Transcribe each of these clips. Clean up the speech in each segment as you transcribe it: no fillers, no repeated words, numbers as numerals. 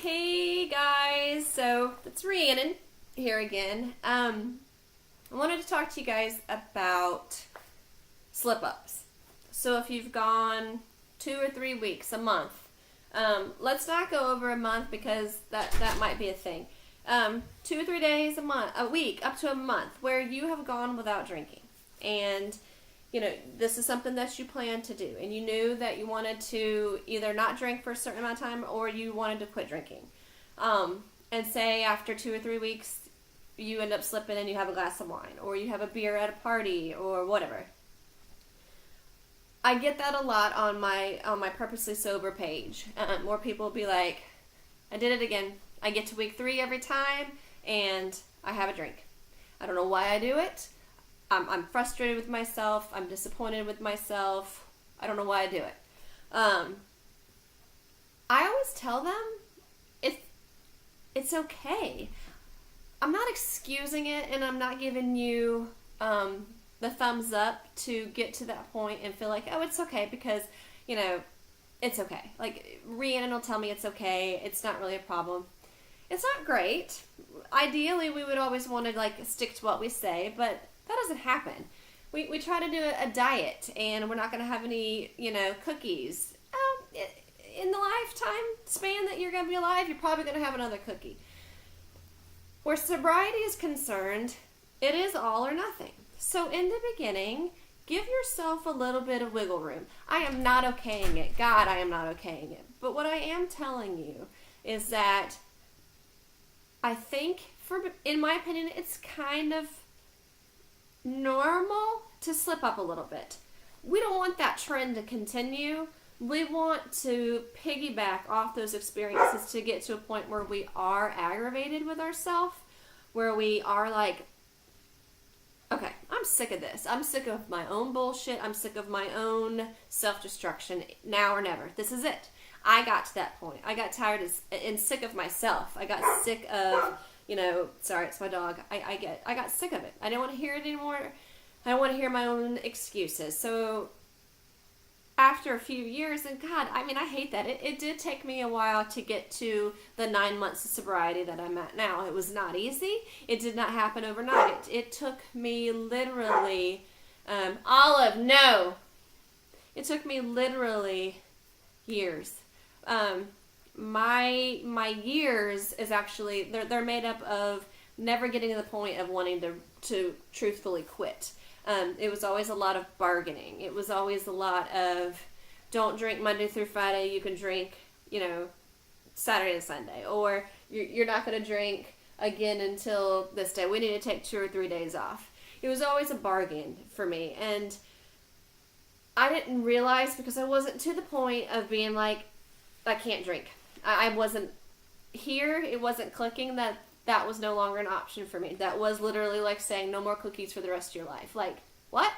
Hey guys, so it's Rhiannon here again. I wanted to talk to you guys about slip-ups. So if you've gone 2 or 3 weeks, a month, let's not go over a month because that might be a thing. 2 or 3 days, a week, up to a month, where you have gone without drinking. And this is something that you plan to do, and you knew that you wanted to either not drink for a certain amount of time or you wanted to quit drinking. And say after 2 or 3 weeks, you end up slipping and you have a glass of wine, or you have a beer at a party, or whatever. I get that a lot on my Purposely Sober page. More people will be like, I did it again. I get to week 3 every time, and I have a drink. I don't know why I do it. I'm frustrated with myself. I'm disappointed with myself. I don't know why I do it. I always tell them it's okay. I'm not excusing it, and I'm not giving you the thumbs up to get to that point and feel like, oh, it's okay because, it's okay. Like, Rhiannon will tell me it's okay. It's not really a problem. It's not great. Ideally, we would always want to, stick to what we say, but that doesn't happen. We try to do a diet, and we're not going to have any, cookies. In the lifetime span that you're going to be alive, you're probably going to have another cookie. Where sobriety is concerned, it is all or nothing. So in the beginning, give yourself a little bit of wiggle room. I am not okaying it. God, I am not okaying it. But what I am telling you is that I think, in my opinion, it's kind of normal to slip up a little bit. We don't want that trend to continue. We want to piggyback off those experiences to get to a point where we are aggravated with ourselves, where we are like, okay, I'm sick of this. I'm sick of my own bullshit. I'm sick of my own self-destruction. Now or never. This is it. I got to that point. I got tired and sick of myself. I got sick of, sorry, it's my dog. I got sick of it. I didn't want to hear it anymore. I don't want to hear my own excuses. So after a few years, and God, I hate that. It did take me a while to get to the 9 months of sobriety that I'm at now. It was not easy. It did not happen overnight. It took me literally, Olive, no. It took me literally years. My years is actually, they're made up of never getting to the point of wanting to truthfully quit. It was always a lot of bargaining. It was always a lot of, don't drink Monday through Friday, you can drink, Saturday and Sunday. Or you're not going to drink again until this day. We need to take 2 or 3 days off. It was always a bargain for me. And I didn't realize, because I wasn't to the point of being like, I can't drink. I wasn't here. It wasn't clicking that was no longer an option for me. That was literally like saying no more cookies for the rest of your life. Like, what?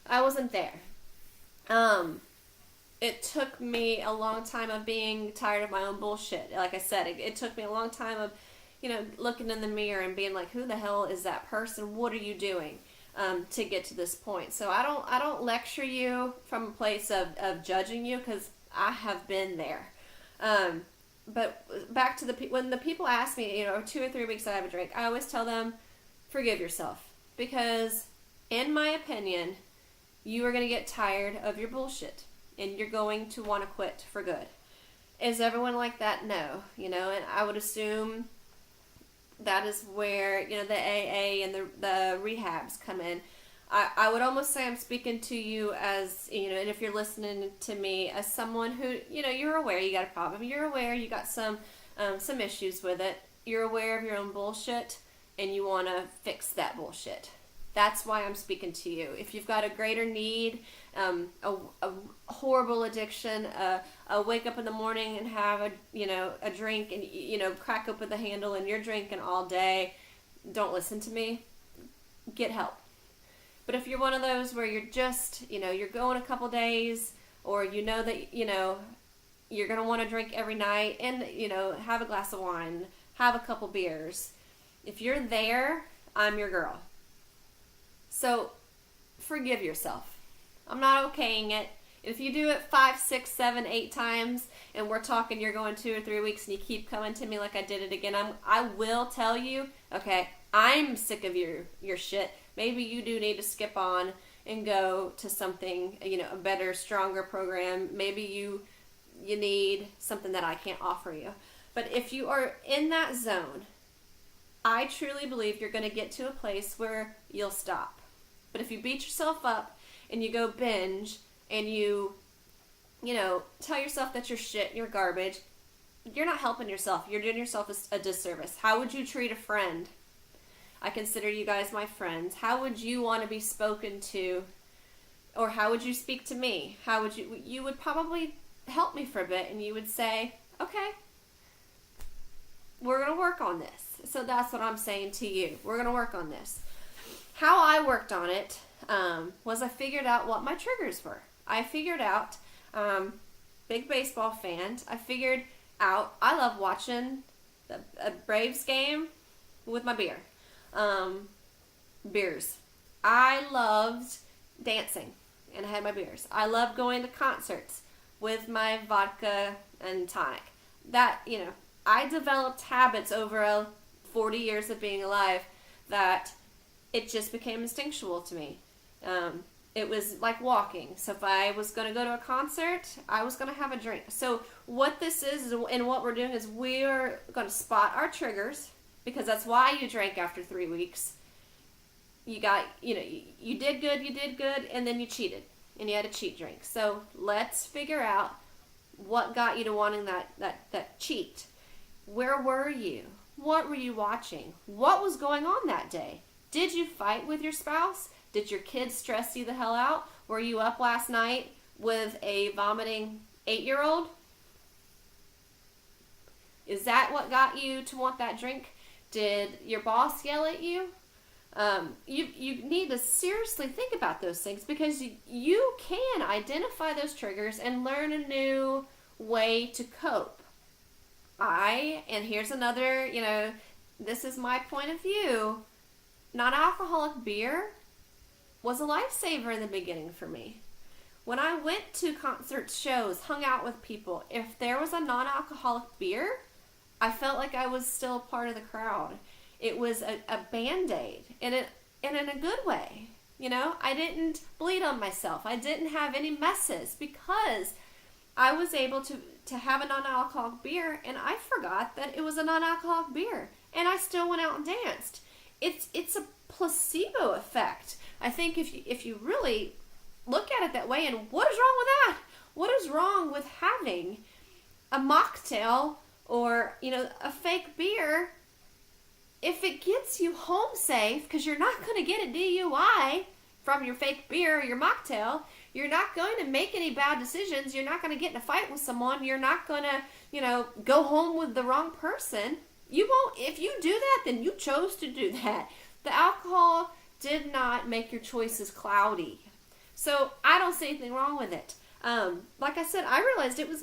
I wasn't there. It took me a long time of being tired of my own bullshit. Like I said, it took me a long time of, looking in the mirror and being like, who the hell is that person? What are you doing? To get to this point. So I don't lecture you from a place of judging you, because I have been there. But back to when the people ask me, 2 or 3 weeks that I have a drink, I always tell them, forgive yourself. Because, in my opinion, you are going to get tired of your bullshit. And you're going to want to quit for good. Is everyone like that? No. And I would assume that is where, the AA and the rehabs come in. I would almost say I'm speaking to you as, and if you're listening to me as someone who, you're aware you got a problem. You're aware you got some issues with it. You're aware of your own bullshit, and you want to fix that bullshit. That's why I'm speaking to you. If you've got a greater need, a horrible addiction, a wake up in the morning and have a drink and, crack open the handle and you're drinking all day, don't listen to me. Get help. But if you're one of those where you're just, you're going a couple days, or that, you're going to want to drink every night and, have a glass of wine, have a couple beers. If you're there, I'm your girl. So forgive yourself. I'm not okaying it. If you do it 5, 6, 7, 8 times, and we're talking, you're going 2 or 3 weeks, and you keep coming to me like I did it again, I will tell you, okay, I'm sick of your shit. Maybe you do need to skip on and go to something, a better, stronger program. Maybe you need something that I can't offer you. But if you are in that zone, I truly believe you're going to get to a place where you'll stop. But if you beat yourself up and you go binge and you tell yourself that you're shit, you're garbage, you're not helping yourself. You're doing yourself a disservice. How would you treat a friend? I consider you guys my friends. How would you want to be spoken to? Or how would you speak to me? How would you would probably help me for a bit, and you would say, okay, we're going to work on this. So that's what I'm saying to you. We're going to work on this. How I worked on it was I figured out what my triggers were. I figured out, big baseball fan, I figured out I love watching a Braves game with my beers. I loved dancing, and I had my beers. I loved going to concerts with my vodka and tonic. I developed habits over 40 years of being alive that it just became instinctual to me. It was like walking. So if I was going to go to a concert, I was going to have a drink. So what this is and what we're doing is we're going to spot our triggers, because that's why you drank after 3 weeks. You did good, and then you cheated, and you had a cheat drink. So let's figure out what got you to wanting that cheat. Where were you? What were you watching? What was going on that day? Did you fight with your spouse? Did your kids stress you the hell out? Were you up last night with a vomiting 8-year-old? Is that what got you to want that drink? Did your boss yell at you? You need to seriously think about those things, because you can identify those triggers and learn a new way to cope. And here's another, this is my point of view. Non-alcoholic beer was a lifesaver in the beginning for me. When I went to concerts, shows, hung out with people, if there was a non-alcoholic beer, I felt like I was still part of the crowd. It was a Band-Aid, and in a good way. I didn't bleed on myself. I didn't have any messes, because I was able to have a non-alcoholic beer, and I forgot that it was a non-alcoholic beer, and I still went out and danced. It's a placebo effect. I think if you really look at it that way, and what is wrong with that? What is wrong with having a mocktail or a fake beer if it gets you home safe? Because you're not going to get a DUI from your fake beer or your mocktail. You're not going to make any bad decisions. You're not going to get in a fight with someone. You're not going to, go home with the wrong person. You won't. If you do that, then you chose to do that. The alcohol did not make your choices cloudy. So I don't see anything wrong with it. Like I said, I realized it was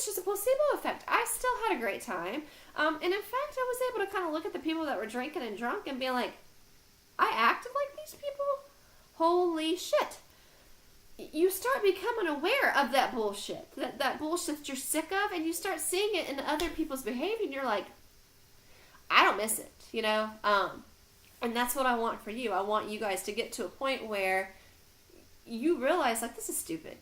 just a placebo effect. I still had a great time. And in fact, I was able to kind of look at the people that were drinking and drunk and be like, I acted like these people? Holy shit. You start becoming aware of that bullshit. That bullshit that you're sick of, and you start seeing it in other people's behavior, and you're like, I don't miss it, And that's what I want for you. I want you guys to get to a point where you realize, this is stupid.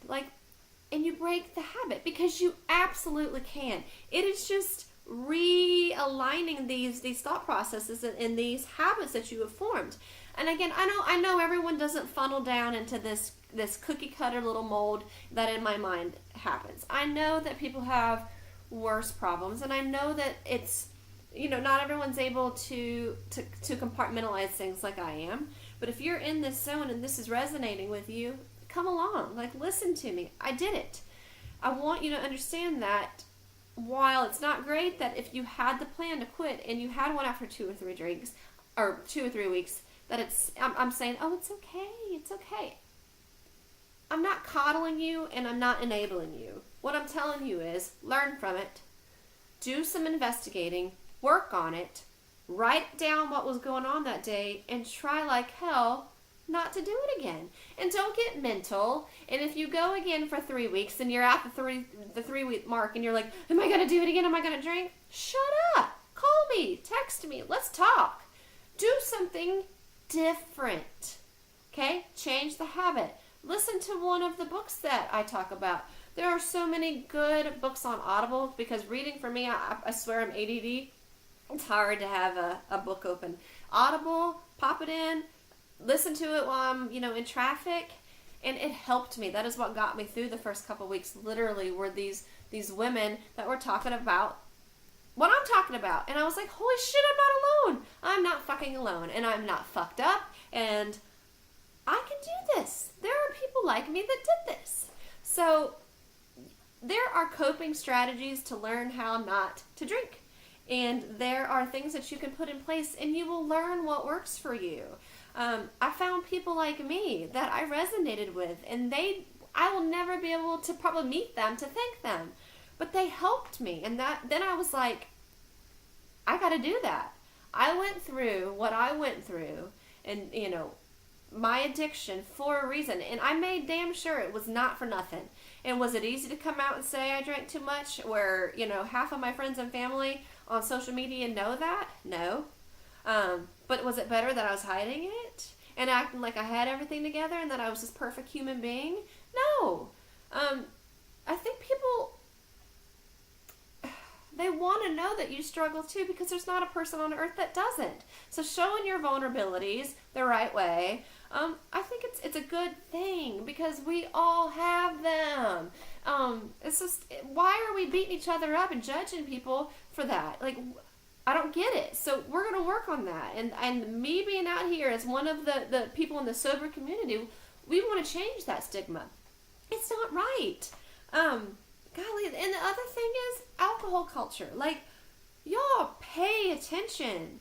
And you break the habit, because you absolutely can. It is just realigning these thought processes and these habits that you have formed. And again, I know everyone doesn't funnel down into this cookie cutter little mold that in my mind happens. I know that people have worse problems, and I know that it's not everyone's able to compartmentalize things like I am. But if you're in this zone and this is resonating with you, come along. Listen to me. I did it. I want you to understand that while it's not great that if you had the plan to quit and you had one after 2 or 3 drinks, or 2 or 3 weeks, that I'm saying, oh, it's okay. I'm not coddling you, and I'm not enabling you. What I'm telling you is, learn from it, do some investigating, work on it, write down what was going on that day, and try like hell not to do it again. And don't get mental. And if you go again for 3 weeks and you're at the 3 week mark and you're like, am I going to do it again? Am I going to drink? Shut up. Call me. Text me. Let's talk. Do something different. Okay? Change the habit. Listen to one of the books that I talk about. There are so many good books on Audible because reading for me, I swear I'm ADD. It's hard to have a book open. Audible, pop it in, listen to it while I'm, in traffic, and it helped me. That is what got me through the first couple of weeks. Literally, were these women that were talking about what I'm talking about, and I was like, holy shit, I'm not alone. I'm not fucking alone, and I'm not fucked up, and I can do this. There are people like me that did this. So there are coping strategies to learn how not to drink. And there are things that you can put in place and you will learn what works for you. I found people like me that I resonated with, and I will never be able to probably meet them to thank them, but they helped me. And then I was like, I got to do that. I went through what I went through and, my addiction for a reason. And I made damn sure it was not for nothing. And was it easy to come out and say I drank too much where, half of my friends and family on social media know that? No. But was it better that I was hiding it and acting like I had everything together and that I was this perfect human being? No. I think people, they want to know that you struggle too, because there's not a person on earth that doesn't. So showing your vulnerabilities the right way, I think it's a good thing because we all have them. It's just, why are we beating each other up and judging people for that? Like, I don't get it. So we're going to work on that. And me being out here as one of the people in the sober community, we want to change that stigma. It's not right. Golly, and the other thing is alcohol culture. Like, y'all pay attention.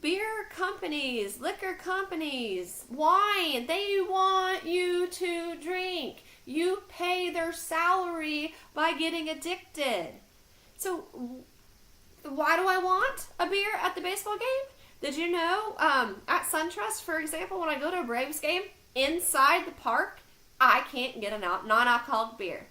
Beer companies, liquor companies, wine, they want you to drink. You pay their salary by getting addicted. So why do I want a beer at the baseball game? Did you know, at SunTrust, for example, when I go to a Braves game, inside the park, I can't get a non-alcoholic beer.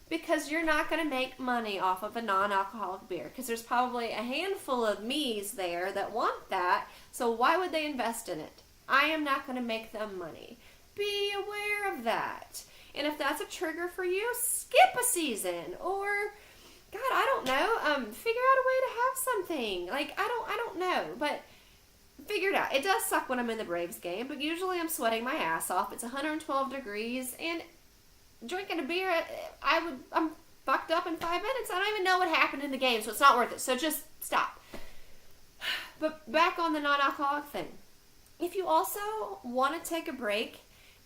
Because you're not going to make money off of a non-alcoholic beer. Because there's probably a handful of me's there that want that. So why would they invest in it? I am not going to make them money. Be aware of that. And if that's a trigger for you, skip a season. Or, God, I don't know. Figure out a way to have something. Like, I don't know. But figure it out. It does suck when I'm in the Braves game. But usually I'm sweating my ass off. It's 112 degrees. And drinking a beer, I'm fucked up in 5 minutes. I don't even know what happened in the game, so it's not worth it. So just stop. But back on the non-alcoholic thing. If you also want to take a break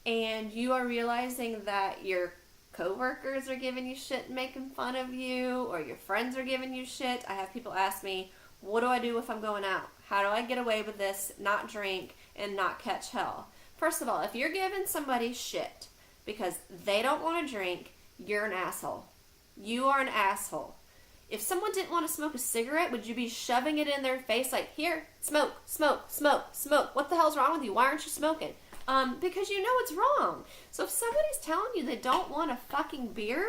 and you are realizing that your coworkers are giving you shit and making fun of you, or your friends are giving you shit, I have people ask me, what do I do if I'm going out? How do I get away with this, not drink, and not catch hell? First of all, if you're giving somebody shit because they don't want to drink, you're an asshole. You are an asshole. If someone didn't want to smoke a cigarette, would you be shoving it in their face like, here, smoke, smoke, smoke, smoke? What the hell's wrong with you? Why aren't you smoking? Because you know it's wrong. So if somebody's telling you they don't want a fucking beer,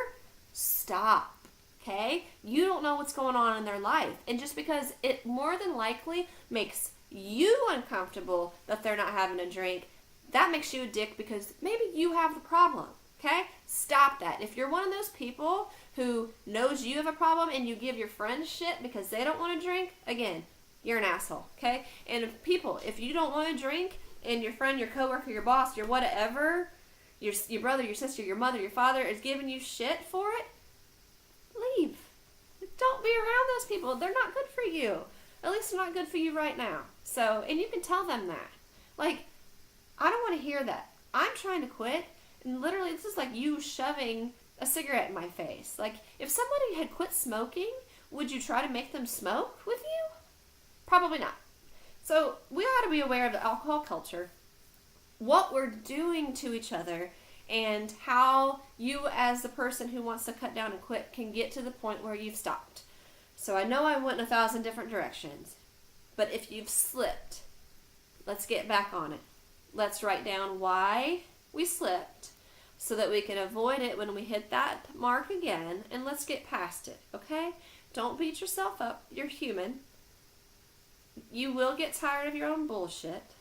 stop, okay? You don't know what's going on in their life. And just because it more than likely makes you uncomfortable that they're not having a drink, that makes you a dick because maybe you have the problem, okay? Stop that. If you're one of those people who knows you have a problem and you give your friends shit because they don't want to drink, again, you're an asshole, okay? And if you don't want to drink and your friend, your coworker, your boss, your whatever, your brother, your sister, your mother, your father is giving you shit for it, leave. Don't be around those people. They're not good for you. At least they're not good for you right now. So, and you can tell them that. Like, I don't want to hear that. I'm trying to quit, and literally this is like you shoving a cigarette in my face. Like, if somebody had quit smoking, would you try to make them smoke with you? Probably not. So we ought to be aware of the alcohol culture, what we're doing to each other, and how you as the person who wants to cut down and quit can get to the point where you've stopped. So I know I went in 1,000 different directions, but if you've slipped, let's get back on it. let's write down why we slipped so that we can avoid it when we hit that mark again, and let's get past it, okay? Don't beat yourself up. You're human. You will get tired of your own bullshit,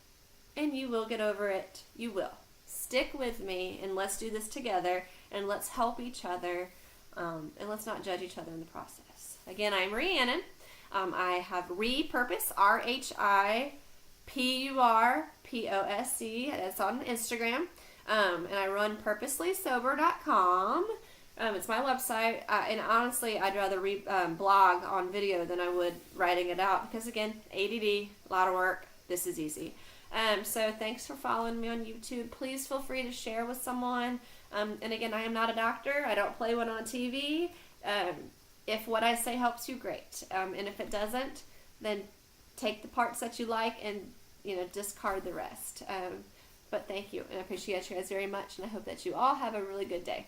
and you will get over it. You will. Stick with me, and let's do this together, and let's help each other, and let's not judge each other in the process. Again, I'm Rhiannon. I have Rhi.Purpose, Rhi.Purpose. It's on Instagram. And I run purposelysober.com. It's my website. And honestly, I'd rather blog on video than I would writing it out. Because again, ADD, a lot of work. This is easy. So thanks for following me on YouTube. Please feel free to share with someone. And again, I am not a doctor. I don't play one on TV. If what I say helps you, great. And if it doesn't, then take the parts that you like and, discard the rest. But thank you, and I appreciate you guys very much, and I hope that you all have a really good day.